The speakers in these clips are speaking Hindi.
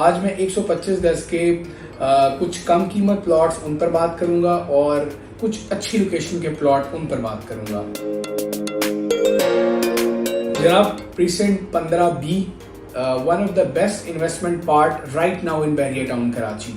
आज मैं 125 गज के कुछ कम कीमत प्लॉट्स उन पर बात करूंगा और कुछ अच्छी लोकेशन के प्लॉट उन पर बात करूंगा। जनाब, precinct 15B one of the best investment part right now in Bahria town Karachi.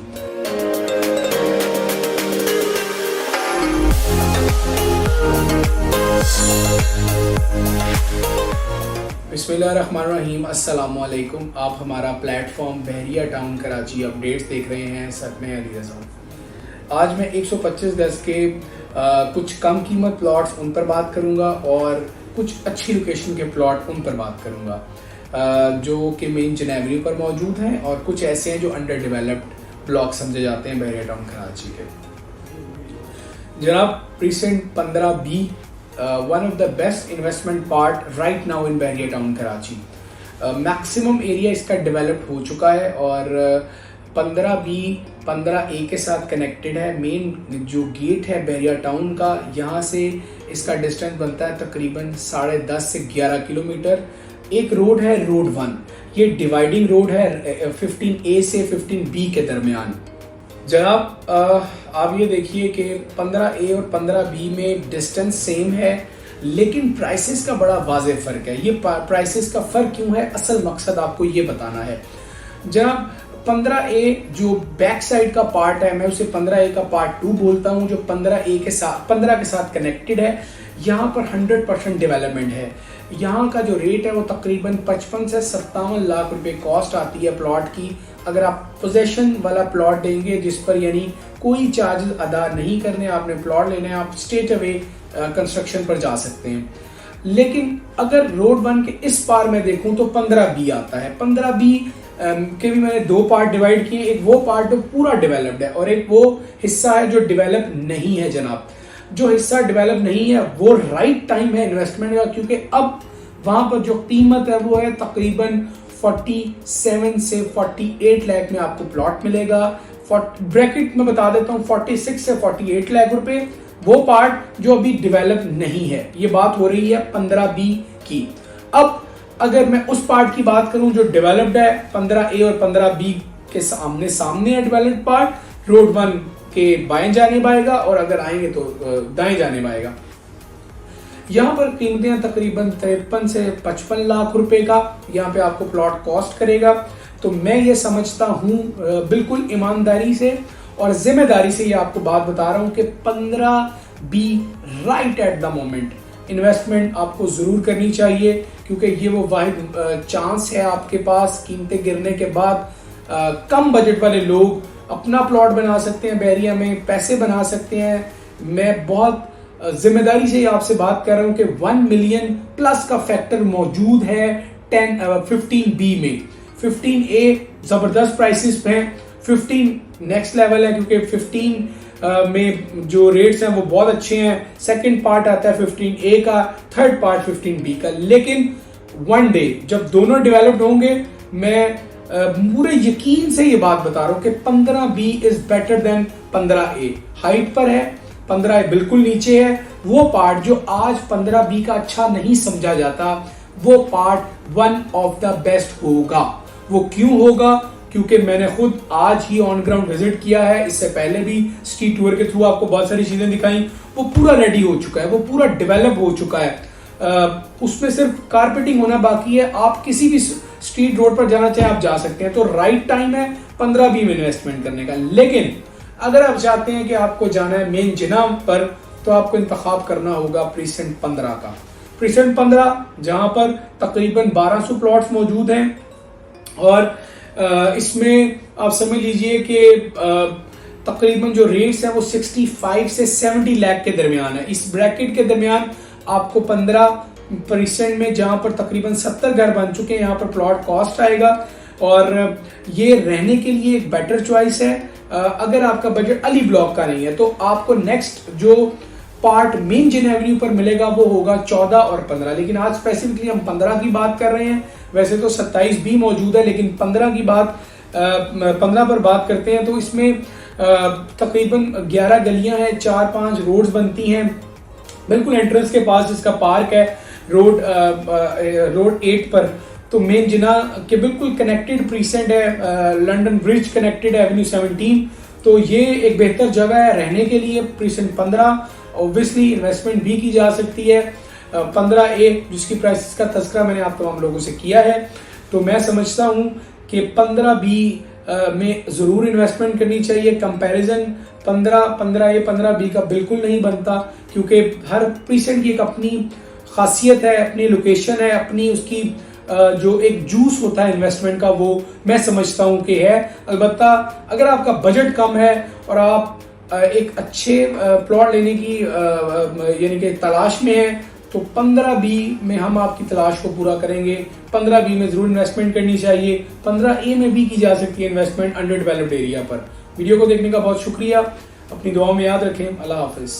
बिस्मिल्लाहिर्रहमानिर्रहीम, अस्सलामु अलैकुम। आप हमारा प्लेटफॉर्म बहरिया टाउन कराची अपडेट्स देख रहे हैं। सर मैं अली रज़ा। आज मैं 125 गज के कुछ कम कीमत प्लॉट्स उन पर बात करूंगा और कुछ अच्छी लोकेशन के प्लॉट उन पर बात करूंगा जो कि मेन जनेवरी पर मौजूद हैं और कुछ ऐसे हैं जो अंडर डेवलप्ड ब्लॉक समझे जाते हैं बहरिया टाउन कराची के। जनाब, precinct 15B one of the best investment part right now in Bahria town Karachi. Maximum area इसका डेवलप्ड हो चुका है और 15B 15A के साथ कनेक्टेड है। मेन जो गेट है बहरिया टाउन का, यहाँ से इसका डिस्टेंस बनता है तकरीबन 10.5 से 11 किलोमीटर। एक रोड है रोड 1, ये डिवाइडिंग रोड है 15A से 15B के दरमियान। जनाब, आप ये देखिए कि 15A और 15B में डिस्टेंस सेम है लेकिन प्राइसेस का बड़ा वाज़ेह फ़र्क है। ये प्राइसेस का फ़र्क क्यों है, असल मकसद आपको ये बताना है। जनाब, 15A जो बैक साइड का पार्ट है, मैं उसे 15A का पार्ट 2 बोलता हूँ, जो 15A के साथ 15 के साथ कनेक्टेड है। यहाँ पर 100% डेवलपमेंट है। यहाँ का जो रेट है वो तकरीबन 55 से 57 लाख रुपए कॉस्ट आती है प्लॉट की। अगर आप पोजेशन वाला प्लॉट देंगे जिस पर यानी कोई चार्जेस अदा नहीं करने, आपने प्लॉट लेना है, आप स्ट्रेट अवे कंस्ट्रक्शन पर जा सकते हैं। लेकिन अगर रोड 1 के इस पार में देखूं तो 15B आता है। 15B के भी मैंने 2 पार्ट डिवाइड किए। एक वो पार्ट जो पूरा डेवलप्ड है और एक वो हिस्सा है जो डेवलप नहीं है। जनाब, जो हिस्सा डेवलप नहीं है वो राइट टाइम है इन्वेस्टमेंट का, क्योंकि अब वहां पर जो कीमत है वो है तकरीबन 47 से 48 लाख में आपको प्लॉट मिलेगा। ब्रैकेट में बता देता हूँ 46 से 48 लाख रुपए वो पार्ट जो अभी डेवलप नहीं है। ये बात हो रही है 15B की। अब अगर मैं उस पार्ट की बात करूं जो डेवलप्ड है, 15A और 15B के सामने है डेवलप्ड पार्ट, रोड 1 के बाएं जाने आएगा और अगर आएंगे तो दाएं जाने आएगा। यहाँ पर कीमतें तकरीबन 53 से 55 लाख रुपए का यहाँ पे आपको प्लॉट कॉस्ट करेगा। तो मैं ये समझता हूँ बिल्कुल ईमानदारी से और जिम्मेदारी से ये आपको बात बता रहा हूँ कि 15B right at the moment investment आपको जरूर करनी चाहिए, क्योंकि ये वो वाहिद चांस है आपके पास। कीमतें गिरने के बाद कम बजट वाले लोग अपना प्लॉट बना सकते हैं, बहरिया में पैसे बना सकते हैं। मैं बहुत जिम्मेदारी से आपसे बात कर रहा हूं कि 1 मिलियन प्लस का फैक्टर मौजूद है 15B में। 15A जबरदस्त प्राइसेस पे है, 15 नेक्स्ट लेवल है क्योंकि 15 में जो रेट्स हैं वो बहुत अच्छे हैं। सेकंड पार्ट आता है 15A का, थर्ड पार्ट 15B का। लेकिन वन डे जब दोनों डेवलप्ड होंगे, मैं पूरे यकीन से ये बात बता रहा हूं कि 15B is better than 15A। Height पर है, 15A बिल्कुल नीचे है। वो पार्ट जो आज 15B का अच्छा नहीं समझा जाता, वो part one of the best होगा। वो क्यों होगा? क्योंकि मैंने खुद आज ही ऑन ग्राउंड विजिट किया है। इससे पहले भी स्ट्रीट टूर के थ्रू आपको बहुत सारी चीजें दिखाई। वो पूरा रेडी हो चुका है, वो पूरा डेवलप हो चुका है। उसमें सिर्फ कारपेटिंग होना बाकी है। आप किसी भी स्ट्रीट रोड पर जाना चाहे आप जा सकते हैं। तो राइट टाइम है 15B में इन्वेस्टमेंट करने का। लेकिन अगर आप चाहते हैं कि आपको जाना है मेन जिना पर, तो आपको इंतखाब करना होगा प्रीसेंट 15 का। प्रीसेंट 15 जहां पर तकरीबन 1200 प्लॉट्स मौजूद हैं और इसमें आप समझ लीजिए कि तकरीबन जो रेट्स हैं वो 65 से 70 लाख के दरमियान है। इस ब्रैकेट के दरमियान आपको 15% में, जहां पर तकरीबन 70 घर बन चुके हैं, यहाँ पर प्लॉट कॉस्ट आएगा और ये रहने के लिए एक बेटर चॉइस है। अगर आपका बजट अली ब्लॉक का नहीं है तो आपको नेक्स्ट जो पार्ट मेन जिन एवेन्यू पर मिलेगा वो होगा 14 और 15। लेकिन आज स्पेसिफिकली हम 15 की बात कर रहे हैं। वैसे तो 27B मौजूद है लेकिन 15 की बात 15 पर बात करते हैं। तो इसमें तकरीबन 11 गलियां हैं, 4-5 रोड्स बनती हैं। बिल्कुल एंट्रेंस के पास जिसका पार्क है रोड 8 पर, तो मेन जिना के बिल्कुल कनेक्टेड प्रीसेंट है, लंदन ब्रिज कनेक्टेड है एवेन्यू 17, तो ये एक बेहतर जगह है रहने के लिए। प्रीसेंट 15 ऑब्वियसली इन्वेस्टमेंट भी की जा सकती है। 15A जिसकी प्राइस का तस्करा मैंने आप तमाम लोगों से किया है, तो मैं समझता हूं कि 15B में जरूर इन्वेस्टमेंट करनी चाहिए। कंपैरिजन 15A 15B का बिल्कुल नहीं बनता, क्योंकि हर प्रीसेंट की एक अपनी खासियत है, अपनी लोकेशन है, अपनी उसकी जो एक जूस होता है इन्वेस्टमेंट का, वो मैं समझता हूं कि है। अलबत्ता अगर आपका बजट कम है और आप एक अच्छे प्लॉट लेने की यानी कि तलाश में है, तो 15B में हम आपकी तलाश को पूरा करेंगे। 15B में जरूर इन्वेस्टमेंट करनी चाहिए। 15A में भी की जा सकती है इन्वेस्टमेंट अंडर डेवलप्ड एरिया पर। वीडियो को देखने का बहुत शुक्रिया। अपनी दुआओं में याद रखें। अल्लाह हाफिज।